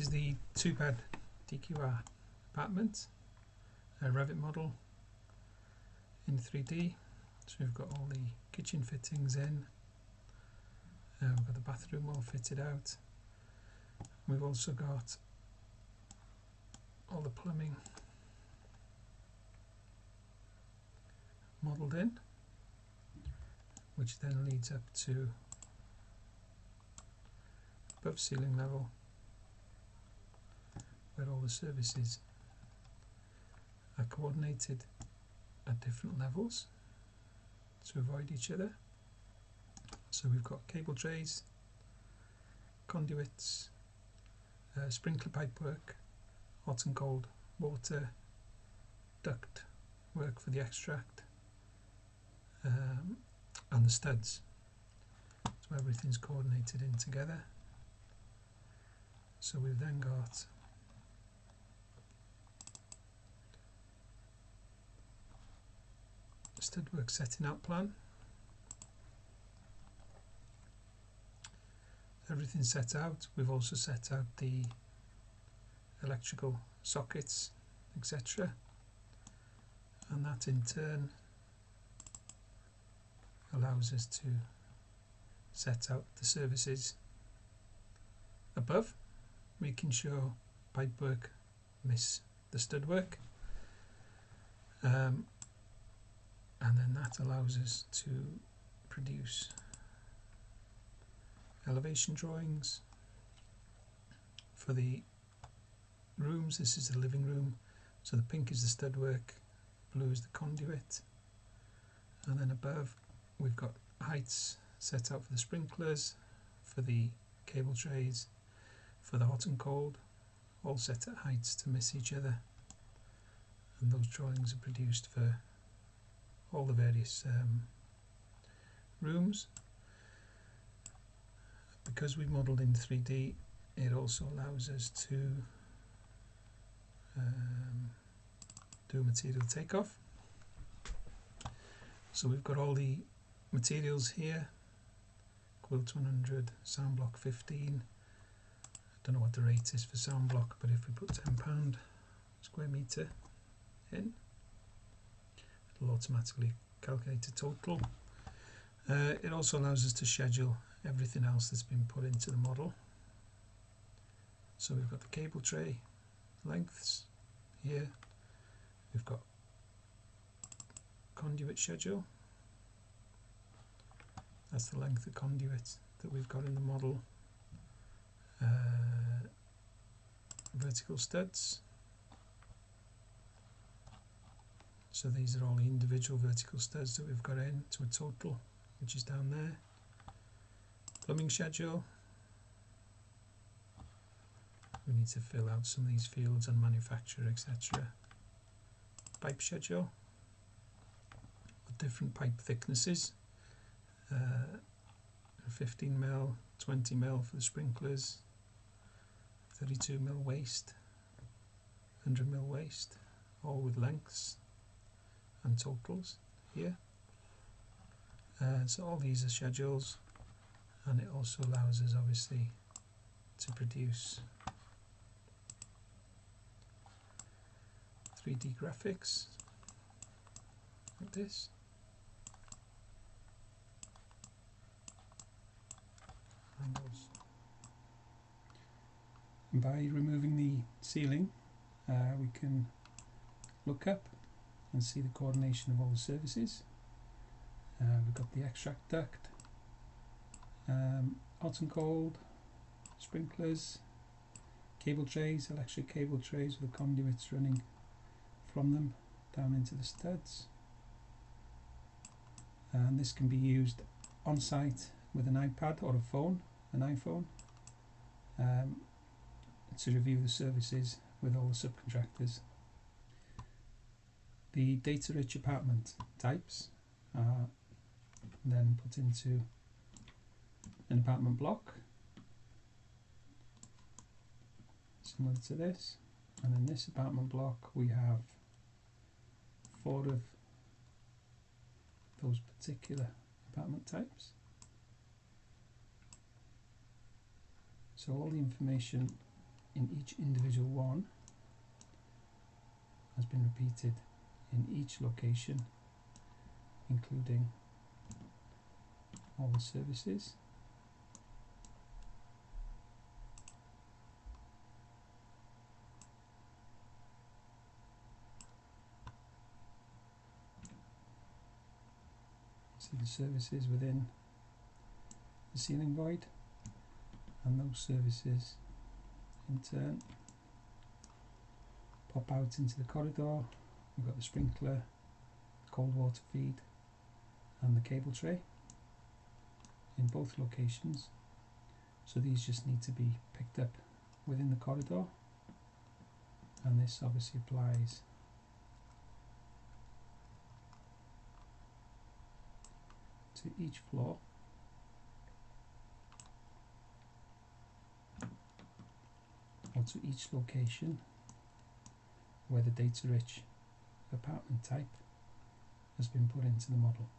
is the 2-bed DQR apartment, a Revit model in 3D. So we've got all the kitchen fittings in, we've got the bathroom all fitted out. We've also got all the plumbing modelled in, which then leads up to above ceiling level, where all the services are coordinated at different levels to avoid each other. So we've got cable trays, conduits, sprinkler pipe work, hot and cold water, duct work for the extract, and the studs. So everything's coordinated in together. So we've then got stud work setting out plan. Everything's set out. We've also set out the electrical sockets, etc. And that in turn allows us to set out the services above, making sure pipework miss the stud work, and then that allows us to produce elevation drawings for the rooms. This is the living room, so the pink is the stud work, blue is the conduit, and then above we've got heights set out for the sprinklers, for the cable trays, for the hot and cold, all set at heights to miss each other, and those drawings are produced for all the various rooms. Because we've modelled in 3D, it also allows us to do a material takeoff. So we've got all the materials here: quilt 100, sound block 15. I don't know what the rate is for sound block, but if we put £10 square metre in, it'll automatically calculate the total. It also allows us to schedule everything else that's been put into the model. So we've got the cable tray lengths here, we've got conduit schedule, that's the length of conduit that we've got in the model, vertical studs, so these are all the individual vertical studs that we've got in to a total, which is down there. Plumbing schedule, we need to fill out some of these fields on manufacturer, etc. Pipe schedule with different pipe thicknesses, 15mm, 20mm for the sprinklers, 32mm waste, 100mm waste, all with lengths and totals here. So all these are schedules, and it also allows us obviously to produce 3D graphics like this. And by removing the ceiling, we can look up and see the coordination of all the services. We've got the extract duct, hot and cold, sprinklers, cable trays, electric cable trays with the conduits running from them down into the studs. And this can be used on site with an iPad or a phone, an iPhone, to review the services with all the subcontractors. The data-rich apartment types are then put into an apartment block similar to this, and in this apartment block we have 4 of those particular apartment types. So all the information in each individual one has been repeated in each location, including all the services. See the services within the ceiling void, and those services in turn pop out into the corridor. We've got the sprinkler, cold water feed, and the cable tray in both locations. So these just need to be picked up within the corridor, and this obviously applies to each floor. Or to each location where the data rich apartment type has been put into the model.